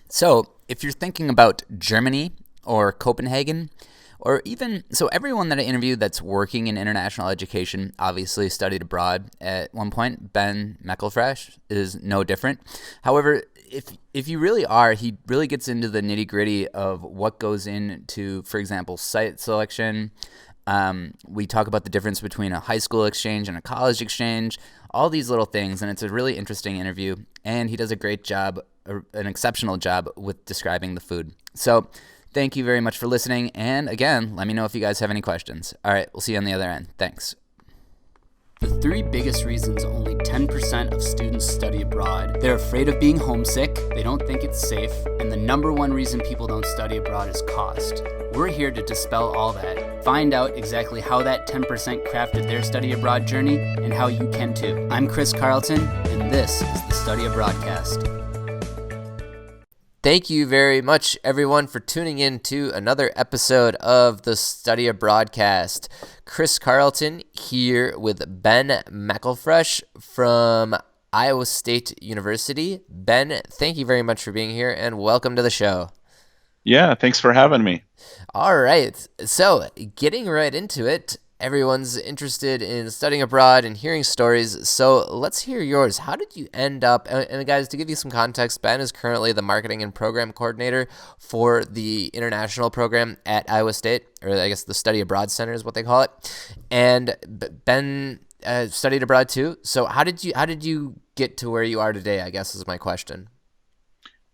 So, if you're thinking about Germany or Copenhagen, or even so, everyone that I interviewed that's working in international education obviously studied abroad at one point. Ben McElfresh is no different. However, if you really are, he really gets into the nitty gritty of what goes into, for example, site selection. We talk about the difference between a high school exchange and a college exchange, all these little things, and it's a really interesting interview. And he does a great job, an exceptional job with describing the food. So thank you very much for listening. And again, let me know if you guys have any questions. All right, we'll see you on the other end. Thanks. The three biggest reasons only 10% of students study abroad: they're afraid of being homesick, they don't think it's safe, and the number one reason people don't study abroad is cost. We're here to dispel all that, find out exactly how that 10% crafted their study abroad journey and how you can too. I'm Chris Carlton, and this is the Study Abroadcast. Thank you very much, everyone, for tuning in to another episode of the Study Abroadcast. Chris Carlton here with Ben McElfresh from Iowa State University. Ben, thank you very much for being here, and welcome to the show. Yeah, thanks for having me. All right, so getting right into it, everyone's interested in studying abroad and hearing stories, so let's hear yours. How did you end up, and guys, to give you some context, Ben is currently the marketing and program coordinator for the international program at Iowa State, or I guess the Study Abroad Center is what they call it, and Ben studied abroad too. So how did you get to where you are today, I guess is my question.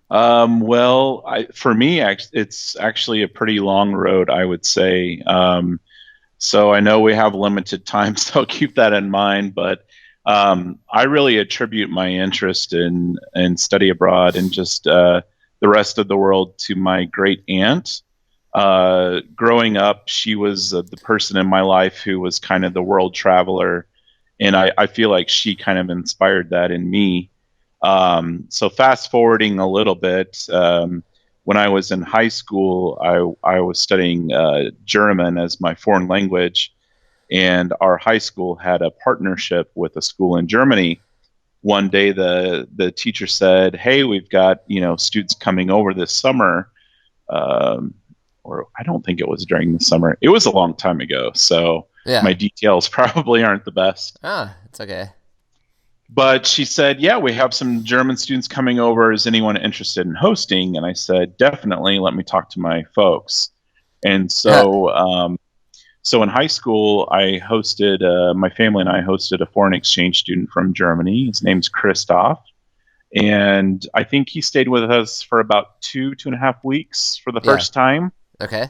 For me, it's actually a pretty long road, I would say. So I know we have limited time, so I'll keep that in mind. But I really attribute my interest in study abroad and just the rest of the world to my great aunt. Growing up, she was the person in my life who was kind of the world traveler, and I feel like she kind of inspired that in me. So fast forwarding a little bit, when I was in high school, I was studying German as my foreign language, and our high school had a partnership with a school in Germany. One day, the teacher said, "Hey, we've got students coming over this summer," or I don't think it was during the summer. It was a long time ago, so Yeah. my details probably aren't the best. It's okay. But she said, "Yeah, we have some German students coming over. Is anyone interested in hosting?" And I said, "Definitely. Let me talk to my folks." And so in high school, I hosted, my family and I hosted a foreign exchange student from Germany. His name's Christoph. And I think he stayed with us for about 2.5 weeks for the first time. Okay.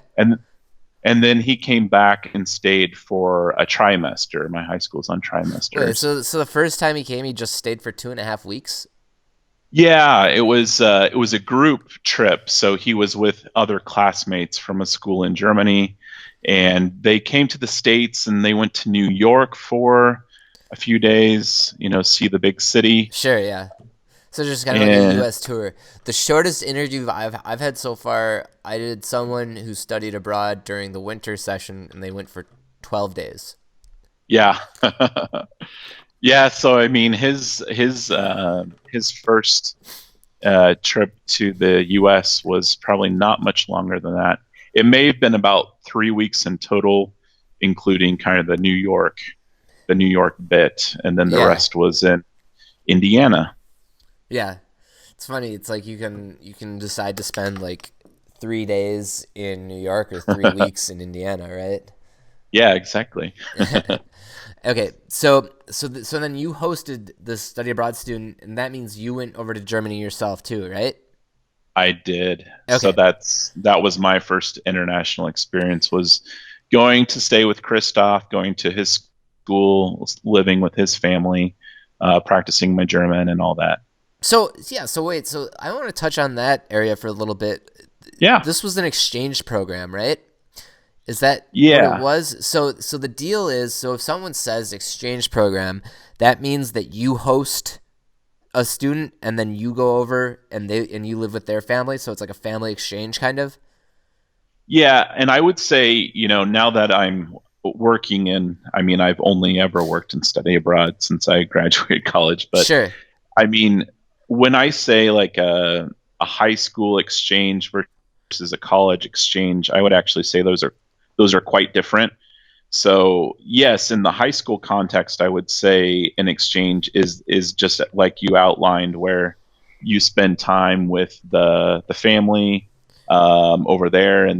And then he came back and stayed for a trimester. My high school's on trimesters. Wait, so the first time he came, he just stayed for 2.5 weeks? Yeah, it was a group trip. So he was with other classmates from a school in Germany, and they came to the States and they went to New York for a few days, see the big city. Sure, yeah. So just kind of like a U.S. tour. The shortest interview I've had so far, I did someone who studied abroad during the winter session, and they went for 12 days. Yeah. Yeah, so I mean his first trip to the U.S. was probably not much longer than that. It may have been about 3 weeks in total, including kind of the New York bit, and then the rest was in Indiana. Yeah, it's funny. It's like you can decide to spend like 3 days in New York or 3 weeks in Indiana, right? Yeah, exactly. Okay, so then you hosted the study abroad student, and that means you went over to Germany yourself too, right? I did. Okay. So that was my first international experience, was going to stay with Christoph, going to his school, living with his family, practicing my German and all that. So I want to touch on that area for a little bit. Yeah. This was an exchange program, right? Is that what Yeah. it was? So the deal is, so if someone says exchange program, that means that you host a student and then you go over and you live with their family, so it's like a family exchange kind of? Yeah, and I would say, now that I'm I've only ever worked in study abroad since I graduated college, but Sure. I mean, when I say like a a high school exchange versus a college exchange, I would actually say those are quite different. So yes, in the high school context, I would say an exchange is just like you outlined, where you spend time with the family over there, and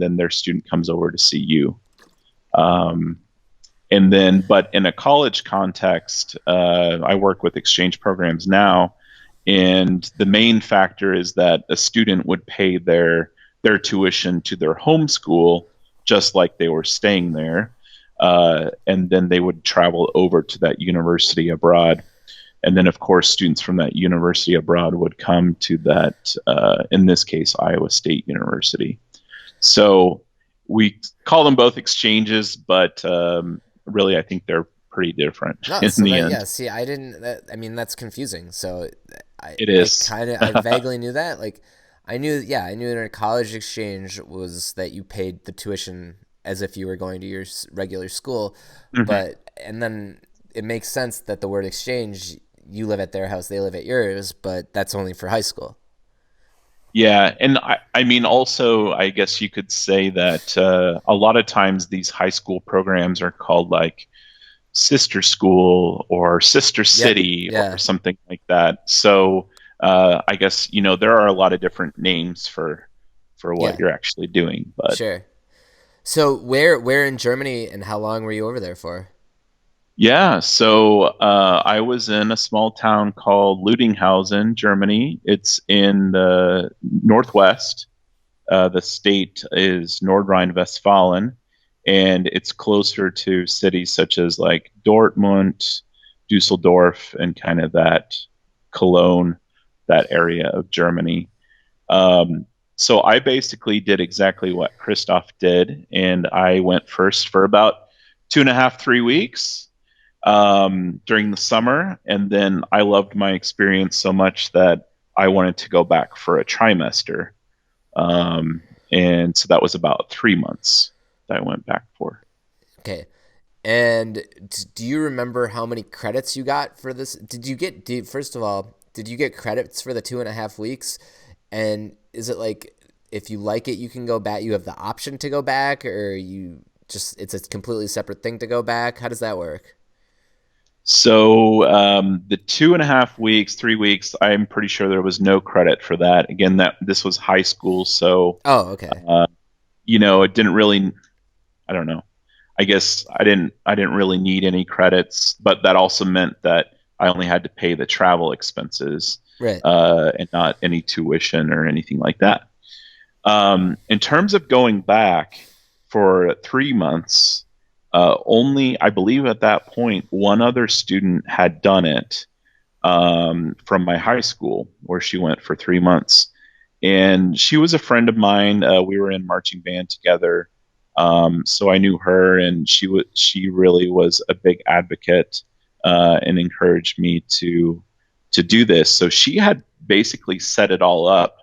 then their student comes over to see you. Um, and then, but in a college context, I work with exchange programs now, and the main factor is that a student would pay their tuition to their home school just like they were staying there, and then they would travel over to that university abroad. And then, of course, students from that university abroad would come to that, in this case, Iowa State University. So we call them both exchanges, but really, I think they're pretty different No, in so the that, end. yeah, see, I didn't, I mean, that's confusing. So It I is. kind of, I vaguely knew that. Like, I knew, yeah, I knew that a college exchange was that you paid the tuition as if you were going to your regular school. Mhm. And then it makes sense that the word exchange, you live at their house, they live at yours, but that's only for high school. Yeah, and I mean, also, I guess you could say that a lot of times these high school programs are called like sister school or sister Yep. city or Yeah. something like that. So I guess there are a lot of different names for what Yeah. you're actually doing, but Sure. So where in Germany and how long were you over there for? yeah. So I was in a small town called Ludinghausen, Germany. It's in the northwest. The state is Nordrhein-Westfalen, and it's closer to cities such as like Dortmund, Dusseldorf, and kind of that Cologne, that area of Germany. Um, so I basically did exactly what Christoph did, and I went first for about 2.5, 3 weeks during the summer, and then I loved my experience so much that I wanted to go back for a trimester. Um, and so that was about 3 months that I went back for. Okay. And do you remember how many credits you got for this? First of all, did you get credits for the 2.5 weeks? And is it like if you like it, you can go back? You have the option to go back, or you just it's a completely separate thing to go back? How does that work? So the 2.5 weeks, 3 weeks, I'm pretty sure there was no credit for that. Again, that this was high school, so Oh, okay. uh, it didn't really. I don't know. I guess I didn't really need any credits, but that also meant that I only had to pay the travel expenses Right. and not any tuition or anything like that. In terms of going back for 3 months, only I believe at that point one other student had done it from my high school, where she went for 3 months, and she was a friend of mine. We were in marching band together, so I knew her, and she really was a big advocate and encouraged me to do this. So she had basically set it all up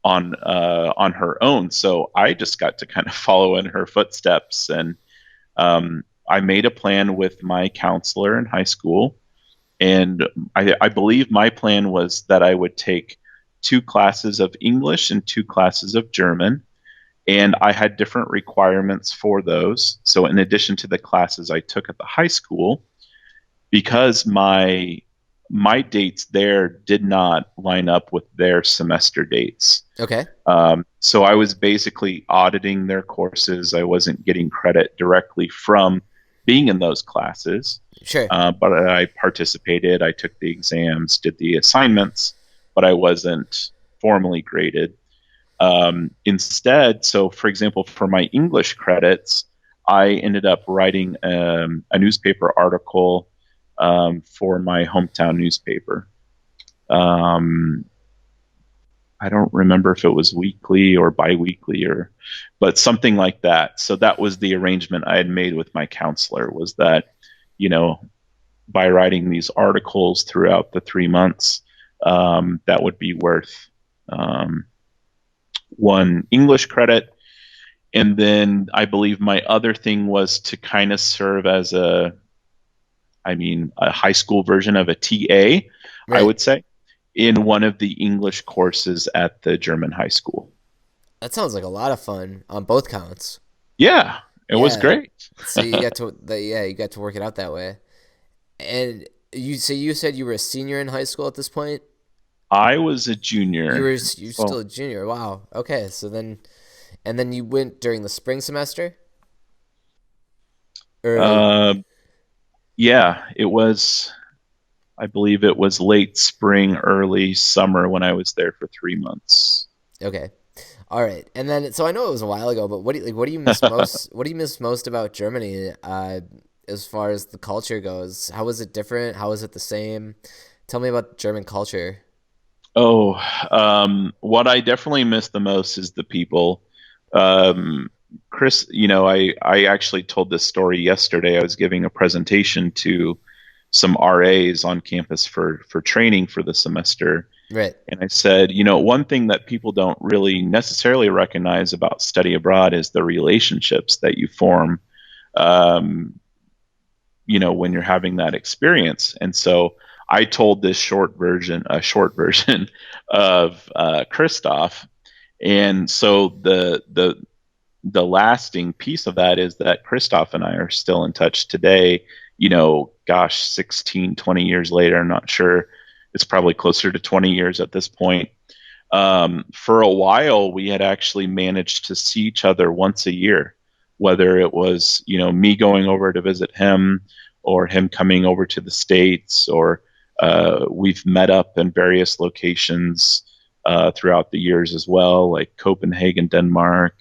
on her own. So I just got to kind of follow in her footsteps, and I made a plan with my counselor in high school, and I believe my plan was that I would take 2 classes of English and 2 classes of German, and I had different requirements for those. So in addition to the classes I took at the high school, because my dates there did not line up with their semester dates. Okay. So I was basically auditing their courses. I wasn't getting credit directly from being in those classes, Sure. but I participated. I took the exams, did the assignments, but I wasn't formally graded. Instead, so for example, for my English credits, I ended up writing a newspaper article for my hometown newspaper. Um, I don't remember if it was weekly or biweekly but something like that. So that was the arrangement I had made with my counselor, was that, you know, by writing these articles throughout the 3 months, that would be worth um, one English credit. And then I believe my other thing was to kind of serve as a high school version of a TA, I Right. would say. in one of the English courses at the German high school. That sounds like a lot of fun on both counts. Yeah, it was Yeah. great. So you got to yeah, you got to work it out that way. And you said you were a senior in high school at this point? I was a junior. You're So, still a junior. Wow. Okay. And then you went during the spring semester? Or uh, yeah, it was, I believe it was late spring, early summer when I was there for 3 months. okay. All right. And then so I know it was a while ago, but what do you miss most? What do you miss most about Germany as far as the culture goes? How was it different? How was it the same? Tell me about German culture. Oh, what I definitely miss the most is the people. Um, Chris, I actually told this story yesterday. I was giving a presentation to some RAs on campus for training for the semester. Right. And I said, one thing that people don't really necessarily recognize about study abroad is the relationships that you form, um, when you're having that experience. And so I told this a short version of Christoph. And so the lasting piece of that is that Christoph and I are still in touch today, gosh, 16, 20 years later. I'm not sure. It's probably closer to 20 years at this point. For a while, we had actually managed to see each other once a year, whether it was, me going over to visit him or him coming over to the States, or we've met up in various locations throughout the years as well, like Copenhagen, Denmark,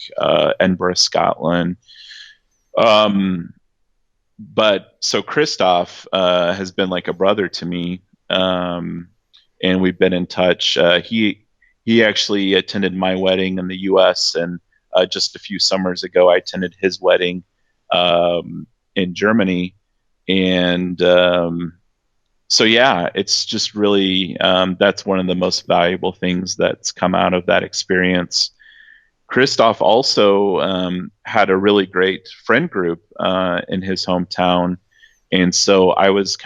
Edinburgh, Scotland. Um, but so Christoph has been like a brother to me, and we've been in touch. He actually attended my wedding in the U.S., and just a few summers ago, I attended his wedding in Germany, and so yeah, it's just really that's one of the most valuable things that's come out of that experience. Christoph also had a really great friend group in his hometown. And so I was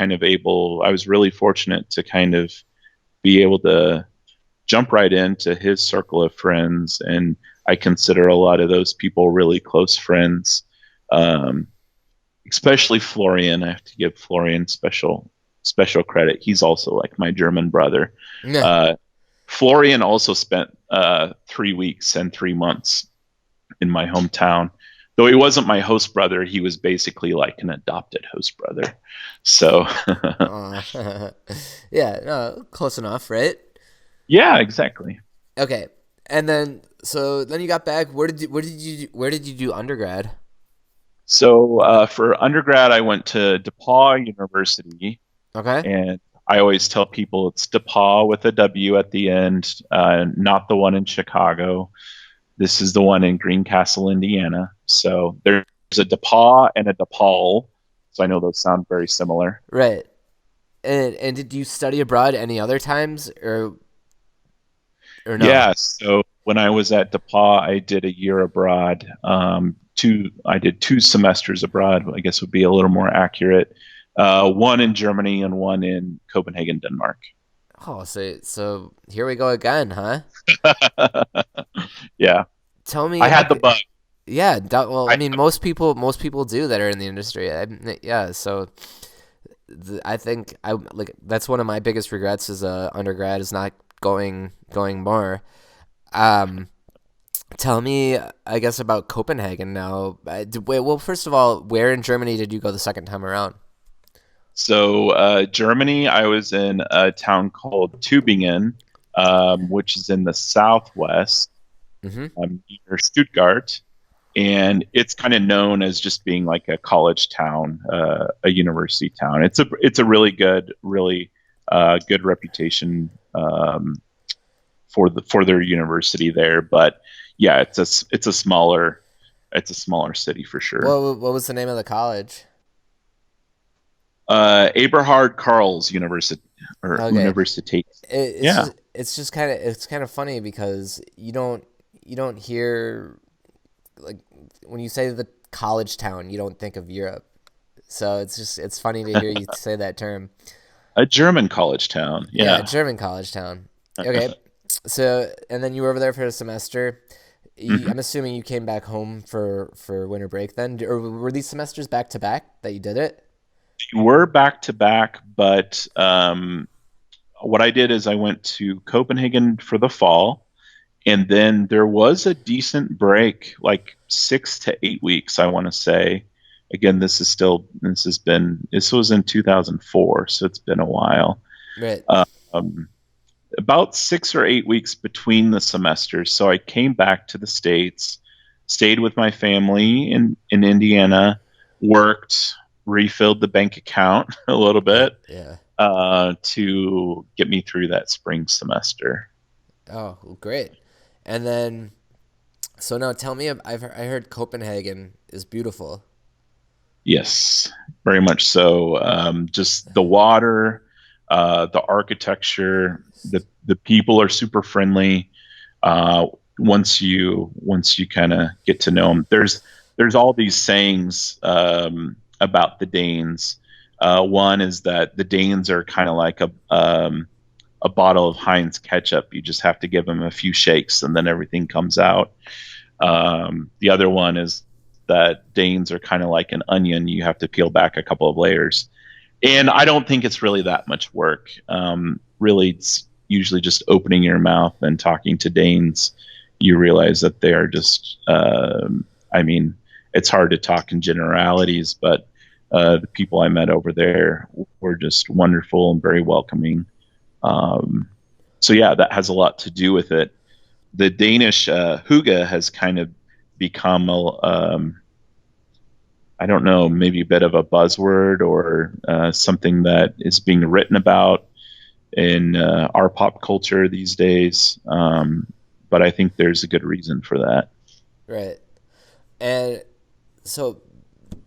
really fortunate to kind of be able to jump right into his circle of friends. And I consider a lot of those people really close friends, um, especially Florian. I have to give Florian special credit. He's also like my German brother. Yeah. Uh, Florian also spent 3 weeks and 3 months in my hometown. Though he wasn't my host brother, he was basically like an adopted host brother. So, Yeah, no, close enough, right? yeah, exactly. Okay. And then so then you got back. Where did you do undergrad? So for undergrad, I went to DePauw University, Okay. and I always tell people it's DePauw with a W at the end, not the one in Chicago. This is the one in Greencastle, Indiana. So there's a DePauw and a DePaul. So I know those sound very similar. Right. And did you study abroad any other times or no? Yeah. So when I was at DePauw, I did a year abroad. I did 2 semesters abroad, I guess would be a little more accurate. One in Germany and one in Copenhagen, Denmark. Oh, so here we go again, huh? Yeah. Tell I me, had the okay, bug. yeah, well, I I, mean, most people do that are in the industry. Yeah, so I think I like that's one of my biggest regrets as a undergrad is not going more. Um, Tell me, I guess, about Copenhagen now. Well, first of all, where in Germany did you go the second time around? so Germany, I was in a town called Tübingen, which is in the southwest, Mm-hmm. near Stuttgart, and it's kind of known as just being like a college town, a university town. It's a really good reputation for their university there. But yeah, it's a smaller city for sure. What was the name of the college? Eberhard Karls University or Okay, Universität. it's Yeah. just it's kind of funny because you don't hear like when you say the college town, you don't think of Europe. So it's funny to hear you say that term. A German college town. Yeah, Yeah. German college town. Okay. So, and then you were over there for a semester. Mhm. I'm assuming you came back home for winter break then, or were these semesters back to back that you did it? We're back to back, but what I did is I went to Copenhagen for the fall, and then there was a decent break, like 6 to 8 weeks, I want to say. Again, this was in 2004, so it's been a while. Right. Um, about 6 or 8 weeks between the semesters. So I came back to the States, stayed with my family in Indiana, worked, refilled the bank account a little Yeah. bit Yeah. to get me through that spring semester. Oh, well, great. And then, so now tell me, I heard Copenhagen is beautiful. Yes, very much so. Just the water, the architecture, the people are super friendly. Uh, once you kind of get to know them, there's all these sayings about the Danes. One is that the Danes are kind of like a bottle of Heinz ketchup. You just have to give them a few shakes, and then everything comes out. The other one is that Danes are kind of like an onion. You have to peel back a couple of layers. And I don't think it's really that much work. Really, it's usually just opening your mouth and talking to Danes. You realize that they are just, I mean, it's hard to talk in generalities, but the people I met over there were just wonderful and very welcoming. Um, so, yeah, that has a lot to do with it. The Danish hygge has kind of become I don't know, maybe a bit of a buzzword or something that is being written about in our pop culture these days. But I think there's a good reason for that. Right. And so,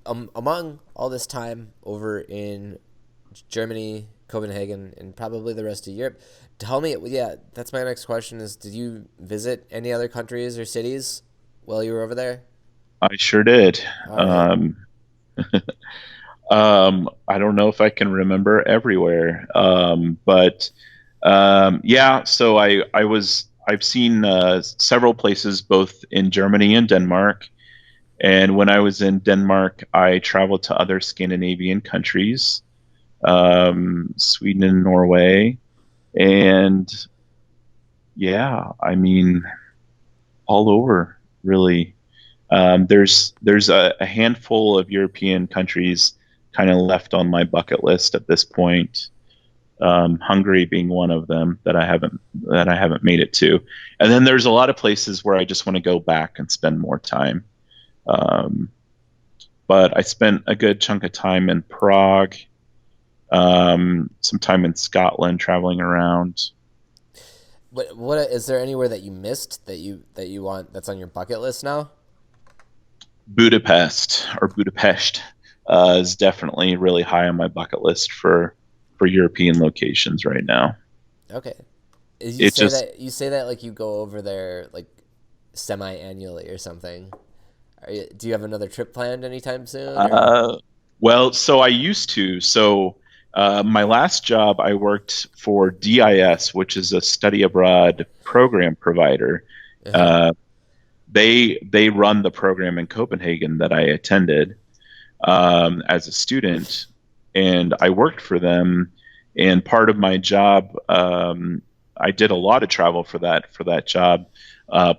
among all this time over in Germany, Copenhagen, and probably the rest of Europe, tell me, yeah, that's my next question is, did you visit any other countries or cities while you were over there? I sure did. All right. Um, I don't know if I can remember everywhere, but yeah. So I've seen several places both in Germany and Denmark. And when I was in Denmark, I traveled to other Scandinavian countries, Sweden and Norway, and yeah, I mean all over really. There's a handful of European countries kind of left on my bucket list at this point. Hungary being one of them that I haven't made it to, and then there's a lot of places where I just want to go back and spend more time. Um, but I spent a good chunk of time in Prague, some time in Scotland, traveling around. What is there anywhere that you missed that you want that's on your bucket list now? Budapest is definitely really high on my bucket list for European locations right now. Okay. You It say just that like you go over there like semi-annually or something. Do you have another trip planned anytime soon or? uh, well, so I used to. So my last job, I worked for DIS, which is a study abroad program provider. Uh-huh. Uh, they run the program in Copenhagen that I attended as a student, and I worked for them. And part of my job, I did a lot of travel for that job.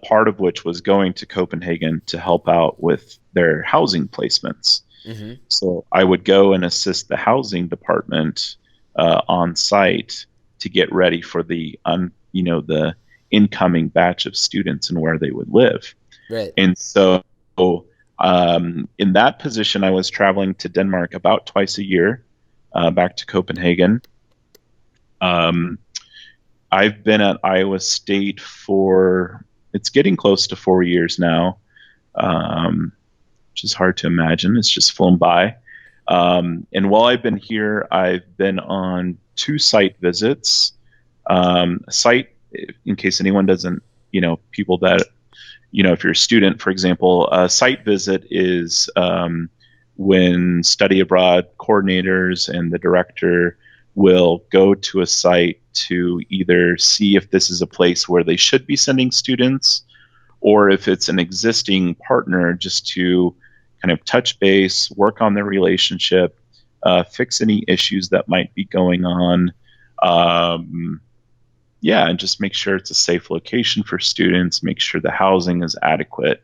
Part of which was going to Copenhagen to help out with their housing placements. Mm-hmm. So I would go and assist the housing department on site to get ready for the incoming batch of students and where they would live. Right. And so in that position, I was traveling to Denmark about twice a year, back to Copenhagen. Um, I've been at Iowa State for it's getting close to 4 years now, um, which is hard to imagine. It's just flown by. And while I've been here, I've been on two site visits. A site, in case anyone doesn't, people that if you're a student, for example, a site visit is when study abroad coordinators and the director will go to a site to either see if this is a place where they should be sending students, or if it's an existing partner, just to kind of touch base, work on their relationship, fix any issues that might be going on. And just make sure it's a safe location for students, make sure the housing is adequate,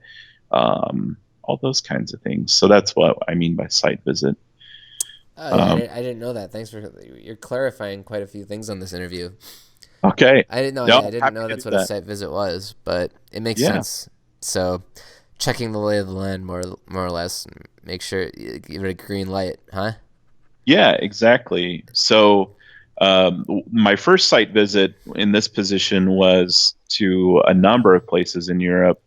all those kinds of things. So that's what I mean by site visit. Oh yeah, I didn't know that. Thanks for you're clarifying quite a few things on this interview. Okay. I didn't know. No, I didn't know that's what a site visit was, but it makes sense. So, checking the lay of the land, more or less, make sure you give it a green light, huh? Yeah, exactly. So, my first site visit in this position was to a number of places in Europe,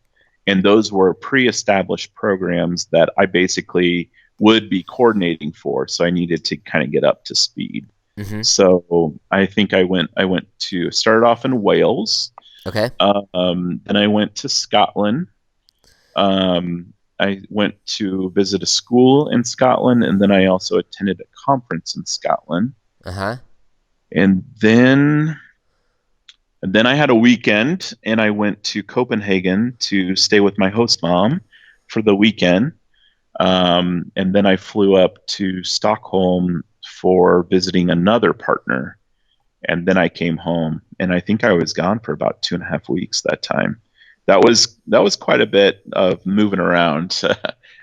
and those were pre-established programs that I basically would be coordinating for. So I needed to kind of get up to speed. Mm-hmm. So I think I started off in Wales. Okay. Then I went to Scotland. I went to visit a school in Scotland, and then I also attended a conference in Scotland. Uh-huh. And then I had a weekend, and I went to Copenhagen to stay with my host mom for the weekend. And then I flew up to Stockholm for visiting another partner. And then I came home, and I think I was gone for about 2.5 weeks that time. That was quite a bit of moving around.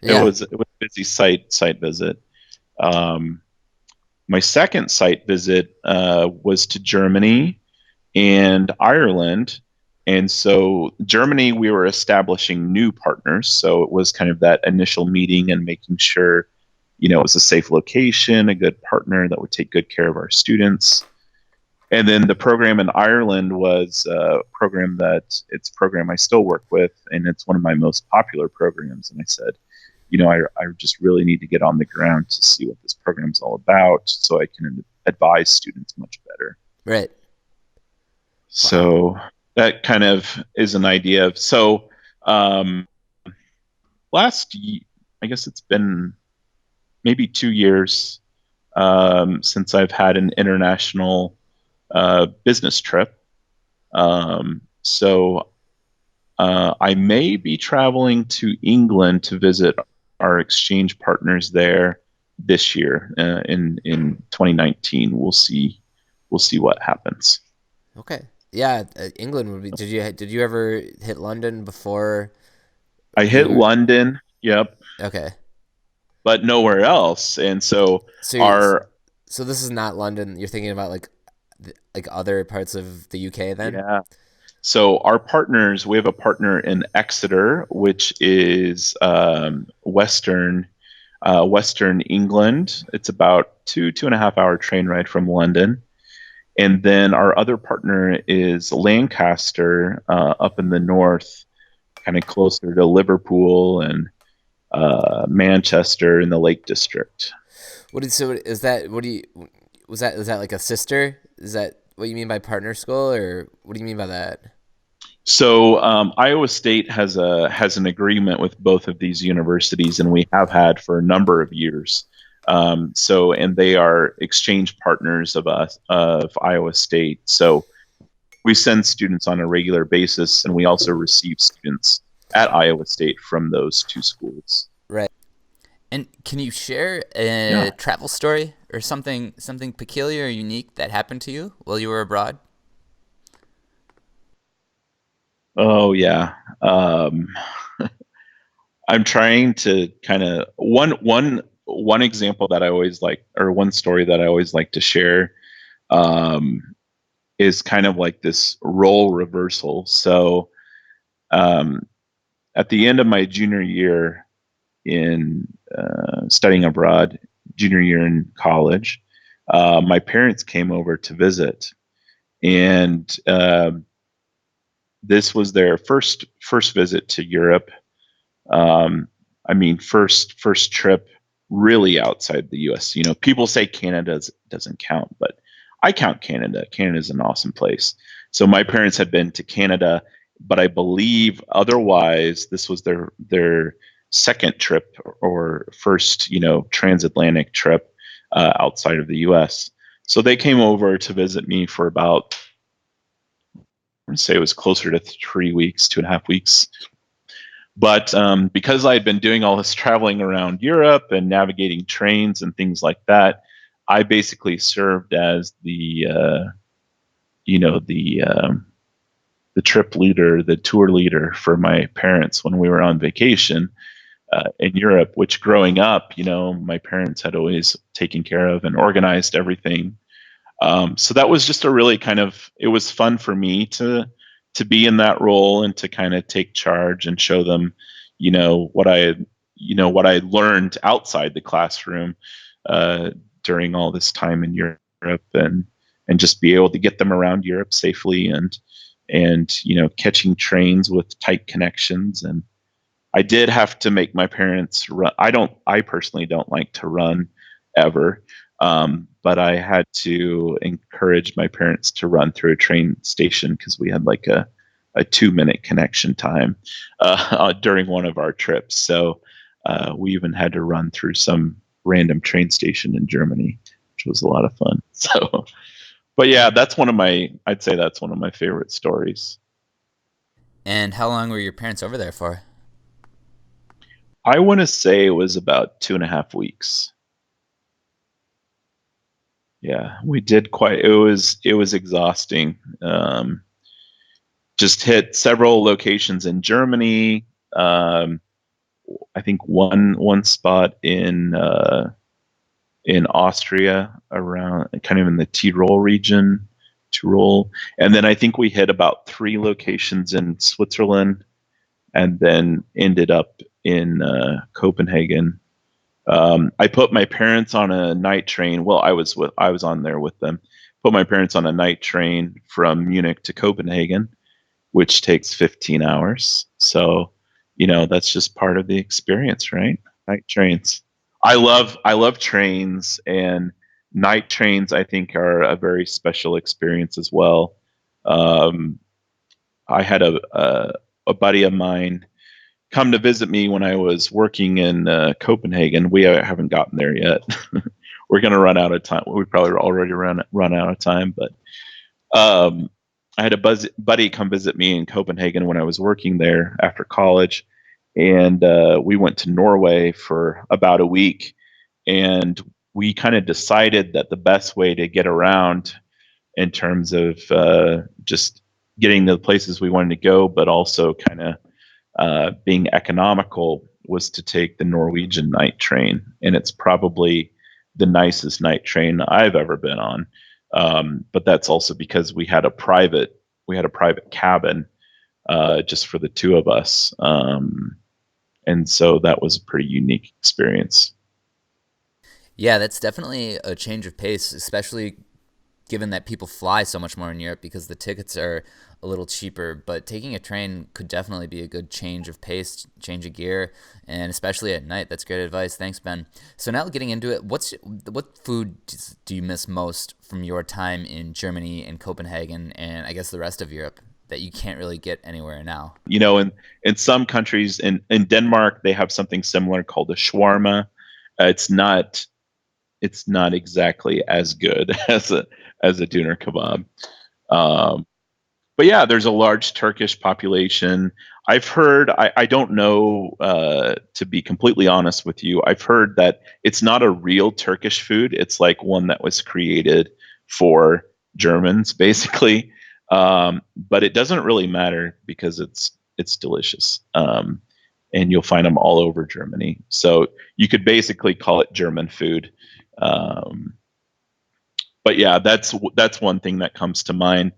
It was a busy site visit. My second site visit was to Germany and Ireland. And so Germany, we were establishing new partners. So it was kind of that initial meeting and making sure, it was a safe location, a good partner that would take good care of our students. And then the program in Ireland was a program it's a program I still work with, and it's one of my most popular programs. And I said, I just really need to get on the ground to see what this program's all about so I can advise students much better. Right. So that kind of is an idea of, I guess it's been maybe 2 years since I've had an international business trip. I may be traveling to England to visit our exchange partners there this year in 2019. We'll see what happens. Okay. Yeah, England would be. Did you ever hit London before? I hit London. Yep. Okay. But nowhere else, and so this is not London. You're thinking about like other parts of the UK then? Yeah. So our partners, we have a partner in Exeter, which is Western England. It's about 2.5 hour train ride from London. And then our other partner is Lancaster, up in the north, kind of closer to Liverpool and Manchester in the Lake District. Was that like a sister? Is that what you mean by partner school, or what do you mean by that? So Iowa State has an agreement with both of these universities, and we have had for a number of years. And they are exchange partners of Iowa State. So we send students on a regular basis, and we also receive students at Iowa State from those two schools. Right. And can you share a travel story or something peculiar or unique that happened to you while you were abroad? Oh yeah. I'm trying to kind of one example that I always like, or one story that I always like to share, is kind of like this role reversal. So at the end of my junior year in studying abroad, junior year in college, my parents came over to visit, and this was their first visit to Europe. First trip really outside the U.S. People say Canada doesn't count, but I count Canada. Canada is an awesome place. So my parents had been to Canada, but I believe otherwise this was their second trip or first, transatlantic trip outside of the U.S. So they came over to visit me for about, I'd say it was closer to 3 weeks, 2.5 weeks. But because I had been doing all this traveling around Europe and navigating trains and things like that, I basically served as the trip leader, the tour leader for my parents when we were on vacation in Europe. Which, growing up, my parents had always taken care of and organized everything. So that was just a really it was fun for me to be in that role and to kind of take charge and show them, what what I learned outside the classroom during all this time in Europe, and just be able to get them around Europe safely, and catching trains with tight connections. And I did have to make my parents run. I personally don't like to run ever. But I had to encourage my parents to run through a train station because we had like a 2-minute connection time during one of our trips. So we even had to run through some random train station in Germany, which was a lot of fun. So, but yeah, I'd say that's one of my favorite stories. And how long were your parents over there for? I want to say it was about 2.5 weeks. Yeah, we did it was exhausting. Just hit several locations in Germany. I think one spot in Austria, around kind of in the Tyrol region, and then I think we hit about 3 locations in Switzerland, and then ended up in Copenhagen. I put my parents on a night train. Well, I was on there with them. Put my parents on a night train from Munich to Copenhagen, which takes 15 hours. So, that's just part of the experience, right? Night trains. I love trains, and night trains, I think, are a very special experience as well. Um, I had a buddy of mine come to visit me when I was working in Copenhagen. We haven't gotten there yet. We're going to run out of time. We probably already run out of time, but I had a buddy come visit me in Copenhagen when I was working there after college, and we went to Norway for about a week, and we kind of decided that the best way to get around in terms of just getting to the places we wanted to go, but also kind of being economical, was to take the Norwegian night train. And it's probably the nicest night train I've ever been on. But that's also because we had a private cabin just for the two of us. And so that was a pretty unique experience. Yeah, that's definitely a change of pace, especially given that people fly so much more in Europe because the tickets are a little cheaper. But taking a train could definitely be a good change of pace, change of gear, and especially at night. That's great advice. Thanks, Ben. So now getting into it, what food do you miss most from your time in Germany and Copenhagen and I guess the rest of Europe that you can't really get anywhere now? In some countries, in Denmark, they have something similar called a shawarma. It's not exactly as good as a doner kebab. But yeah, there's a large Turkish population. I've heard, I don't know, to be completely honest with you, I've heard that it's not a real Turkish food. It's like one that was created for Germans, basically. But it doesn't really matter because it's delicious. And you'll find them all over Germany. So you could basically call it German food. But yeah, that's one thing that comes to mind.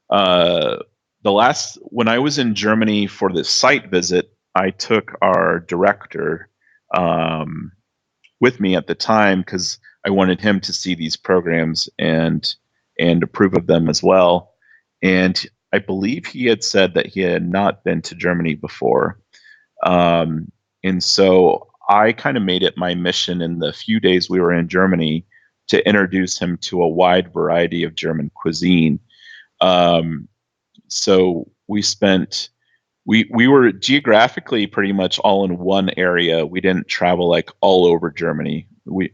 When I was in Germany for this site visit, I took our director with me at the time because I wanted him to see these programs and approve of them as well. And I believe he had said that he had not been to Germany before. And so I kind of made it my mission in the few days we were in Germany to introduce him to a wide variety of German cuisine. So we were geographically pretty much all in one area. We didn't travel like all over Germany. We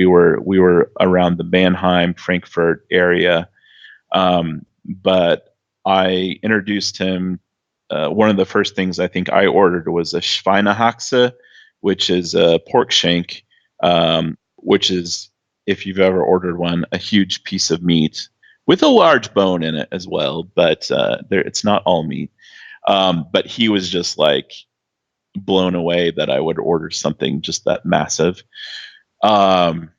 were around the Mannheim, Frankfurt area, but I introduced him. One of the first things I think I ordered was a Schweinehaxe, which is a pork shank, which is, if you've ever ordered one, a huge piece of meat with a large bone in it as well. But it's not all meat. But he was just like blown away that I would order something just that massive. And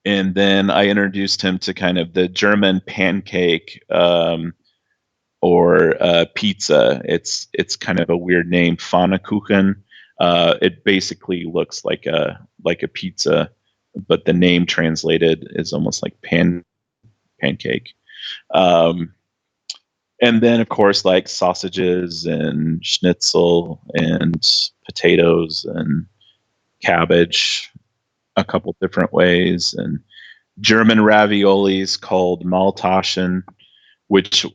then I introduced him to kind of the German pancake, or pizza. It's kind of a weird name, Pfannkuchen. It basically looks like a pizza, but the name translated is almost like pancake. And then, of course, like sausages and schnitzel and potatoes and cabbage, a couple different ways, and German raviolis called Maltaschen, which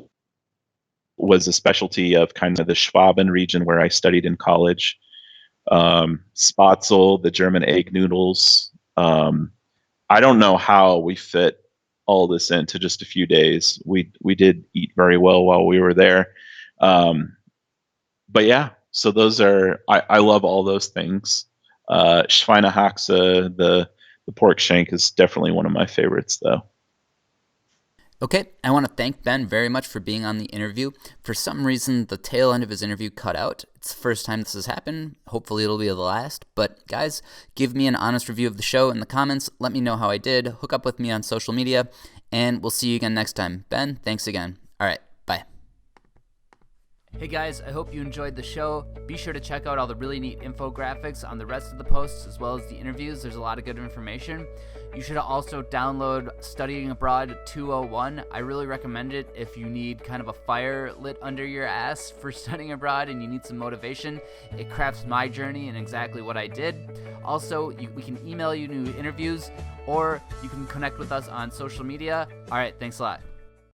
was a specialty of kind of the Schwaben region where I studied in college. Spatzel, the German egg noodles. I don't know how we fit all this into just a few days. We did eat very well while we were there. But yeah, so those are, I love all those things. Schweinehaxe, the pork shank, is definitely one of my favorites though. Okay, I want to thank Ben very much for being on the interview. For some reason, the tail end of his interview cut out. It's the first time this has happened. Hopefully it'll be the last. But guys, give me an honest review of the show in the comments. Let me know how I did. Hook up with me on social media. And we'll see you again next time. Ben, thanks again. All right, bye. Hey guys, I hope you enjoyed the show. Be sure to check out all the really neat infographics on the rest of the posts as well as the interviews. There's a lot of good information. You should also download Studying Abroad 201. I really recommend it if you need kind of a fire lit under your ass for studying abroad and you need some motivation. It crafts my journey and exactly what I did. Also, we can email you new interviews, or you can connect with us on social media. All right, thanks a lot.